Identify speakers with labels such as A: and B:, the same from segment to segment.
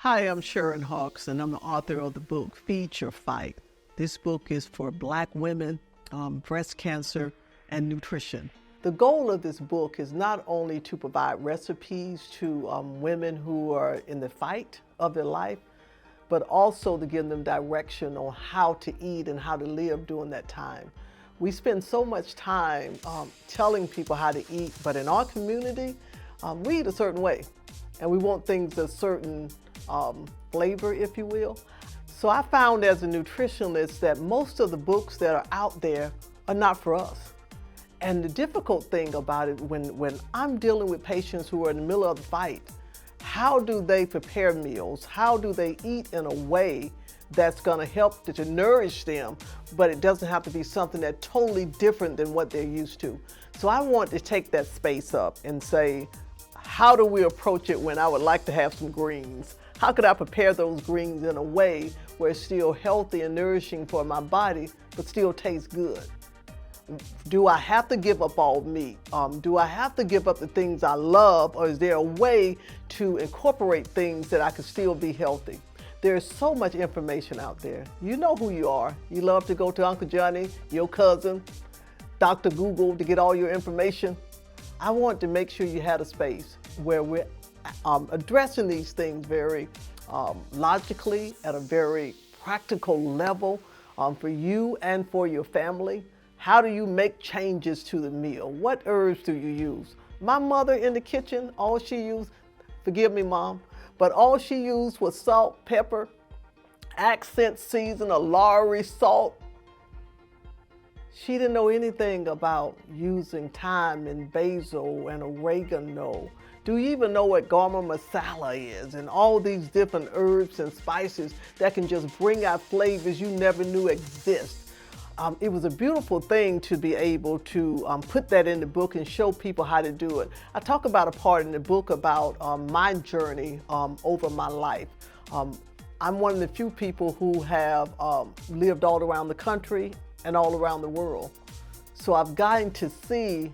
A: Hi, I'm Sharon Hawks, and I'm the author of the book Feed Your Fight. This book is for Black women, breast cancer, and nutrition. The goal of this book is not only to provide recipes to women who are in the fight of their life, but also to give them direction on how to eat and how to live during that time. We spend so much time telling people how to eat, but in our community, we eat a certain way, and we want things a certain flavor, if you will. So I found as a nutritionist that most of the books that are out there are not for us. And the difficult thing about it, when I'm dealing with patients who are in the middle of the fight, how do they prepare meals? How do they eat in a way that's going to help to nourish them, but it doesn't have to be something that's totally different than what they're used to? So I want to take that space up and say, how do we approach it when I would like to have some greens? How could I prepare those greens in a way where it's still healthy and nourishing for my body, but still tastes good? Do I have to give up all meat? Do I have to give up the things I love, or is there a way to incorporate things that I can still be healthy? There's so much information out there. You know who you are. You love to go to Uncle Johnny, your cousin, Dr. Google to get all your information. I want to make sure you had a space where we're addressing these things very logically, at a very practical level for you and for your family. How do you make changes to the meal? What herbs do you use? My mother in the kitchen, all she used, forgive me, Mom, but all she used was salt, pepper, accent season, a Lowry salt. She didn't know anything about using thyme and basil and oregano. Do you even know what garam masala is? And all these different herbs and spices that can just bring out flavors you never knew exist. It was a beautiful thing to be able to put that in the book and show people how to do it. I talk about a part in the book about my journey over my life. I'm one of the few people who have lived all around the country and all around the world. So I've gotten to see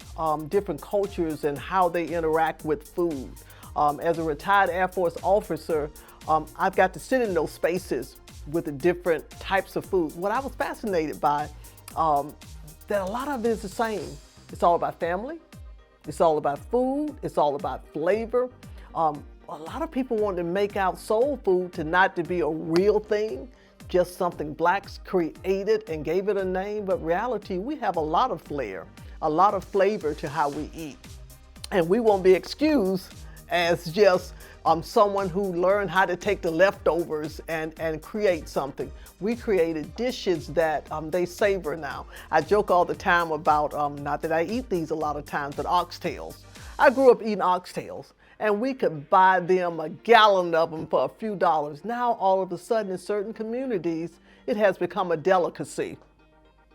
A: different cultures and how they interact with food. As a retired Air Force officer, I've got to sit in those spaces with the different types of food. What I was fascinated by, that a lot of it is the same. It's all about family, it's all about food, it's all about flavor. A lot of people want to make out soul food to not to be a real thing, just something blacks created and gave it a name, but reality, we have a lot of flair, a lot of flavor to how we eat. And we won't be excused as just someone who learned how to take the leftovers and create something. We created dishes that they savor now. I joke all the time about, not that I eat these a lot of times, but oxtails. I grew up eating oxtails, and we could buy them a gallon of them for a few dollars. Now, all of a sudden, in certain communities, it has become a delicacy.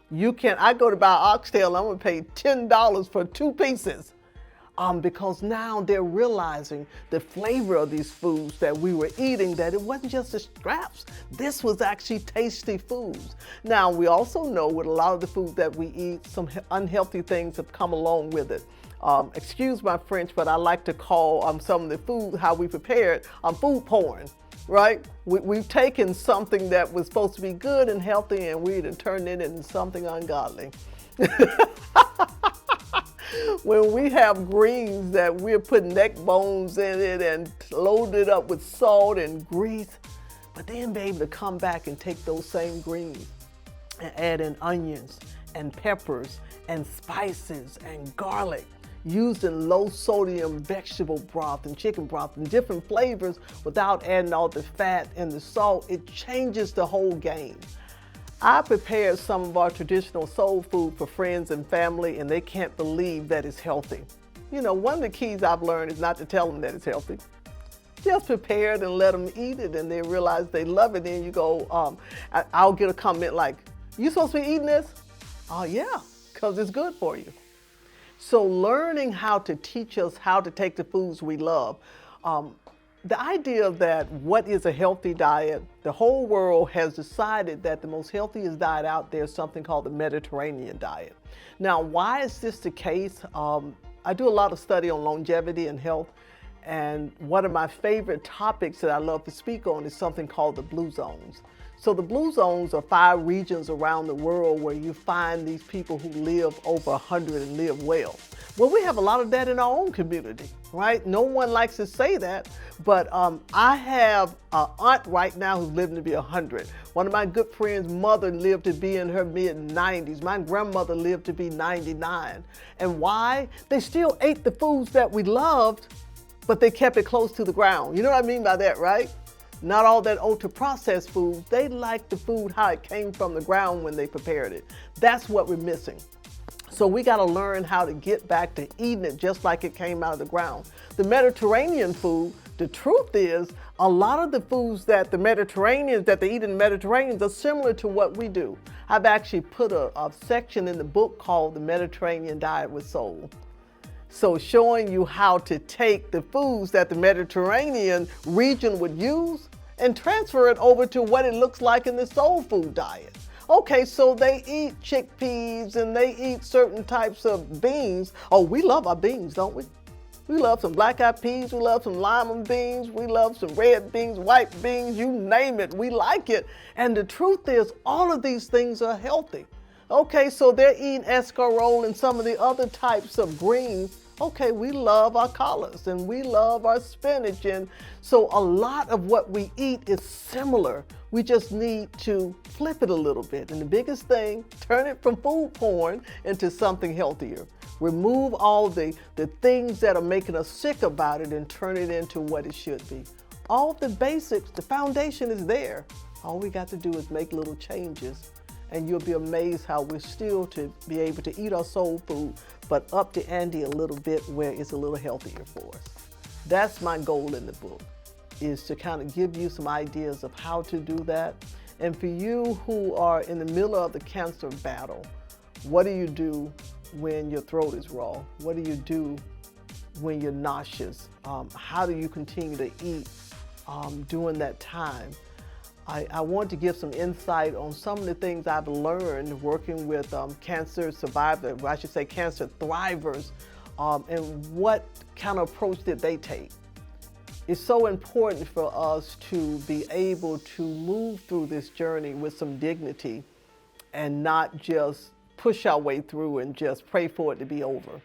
A: I go to buy oxtail, I'm gonna pay $10 for 2 pieces. Because now they're realizing the flavor of these foods that we were eating, that it wasn't just the scraps. This was actually tasty foods. Now, we also know with a lot of the food that we eat, some unhealthy things have come along with it. Excuse my French, but I like to call some of the food, how we prepare it, food porn, right? We've taken something that was supposed to be good and healthy, and we turned it into something ungodly. When we have greens that we're putting neck bones in it and loaded it up with salt and grease, but then be able to come back and take those same greens and add in onions and peppers and spices and garlic, using low sodium vegetable broth and chicken broth and different flavors without adding all the fat and the salt. It changes the whole game. I prepared some of our traditional soul food for friends and family, and they can't believe that it's healthy. You know, one of the keys I've learned is not to tell them that it's healthy. Just prepare it and let them eat it, and they realize they love it. And you go, I'll get a comment like, "You supposed to be eating this?" "Oh yeah, because it's good for you." So learning how to teach us how to take the foods we love. The idea that what is a healthy diet, the whole world has decided that the most healthiest diet out there is something called the Mediterranean diet. Now, why is this the case? I do a lot of study on longevity and health, And one of my favorite topics that I love to speak on is something called the Blue Zones. So the Blue Zones are 5 regions around the world where you find these people who live over 100 and live well. Well, we have a lot of that in our own community, right? No one likes to say that, but I have an aunt right now who's living to be 100. One of my good friends' mother lived to be in her mid-90s. My grandmother lived to be 99. And why? They still ate the foods that we loved, but they kept it close to the ground. You know what I mean by that, right? Not all that ultra-processed food. They liked the food how it came from the ground when they prepared it. That's what we're missing. So we got to learn how to get back to eating it just like it came out of the ground. The Mediterranean food, the truth is, a lot of the foods that the Mediterraneans, that they eat in the Mediterranean are similar to what we do. I've actually put a section in the book called The Mediterranean Diet with Soul. So showing you how to take the foods that the Mediterranean region would use and transfer it over to what it looks like in the soul food diet. Okay, so they eat chickpeas and they eat certain types of beans. Oh, we love our beans, don't we? We love some black-eyed peas, we love some lima beans, we love some red beans, white beans, you name it, we like it. And the truth is, all of these things are healthy. Okay, so they're eating escarole and some of the other types of greens. Okay, we love our collards and we love our spinach. And so a lot of what we eat is similar. We just need to flip it a little bit. And the biggest thing, turn it from food porn into something healthier. Remove all the things that are making us sick about it and turn it into what it should be. All the basics, the foundation is there. All we got to do is make little changes. And you'll be amazed how we're still to be able to eat our soul food, but up the ante a little bit where it's a little healthier for us. That's my goal in the book, is to kind of give you some ideas of how to do that. And for you who are in the middle of the cancer battle, what do you do when your throat is raw? What do you do when you're nauseous? How do you continue to eat during that time? I want to give some insight on some of the things I've learned working with cancer survivors, I should say cancer thrivers, and what kind of approach did they take. It's so important for us to be able to move through this journey with some dignity and not just push our way through and just pray for it to be over,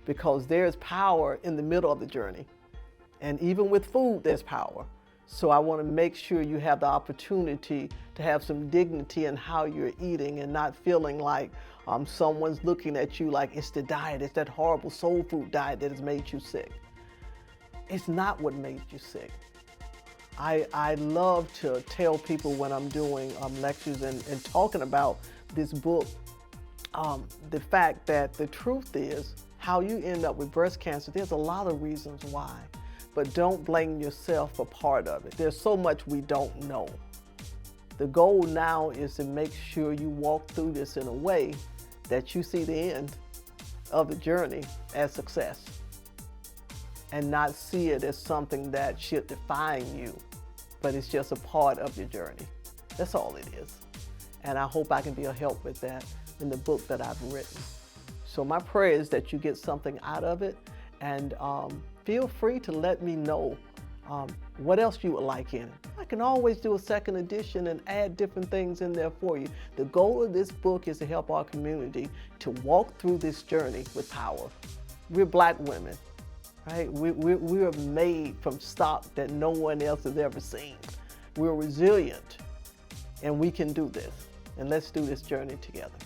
A: because there's power in the middle of the journey. And even with food, there's power. So I want to make sure you have the opportunity to have some dignity in how you're eating and not feeling like someone's looking at you like it's the diet, it's that horrible soul food diet that has made you sick. It's not what made you sick. I love to tell people when I'm doing lectures and talking about this book, the fact that the truth is how you end up with breast cancer, there's a lot of reasons why. But don't blame yourself for part of it. There's so much we don't know. The goal now is to make sure you walk through this in a way that you see the end of the journey as success and not see it as something that should define you, but it's just a part of your journey. That's all it is. And I hope I can be a help with that in the book that I've written. So my prayer is that you get something out of it, and feel free to let me know what else you would like in it. I can always do a second edition and add different things in there for you. The goal of this book is to help our community to walk through this journey with power. We're Black women, right? We're made from stock that no one else has ever seen. We're resilient, and we can do this. And let's do this journey together.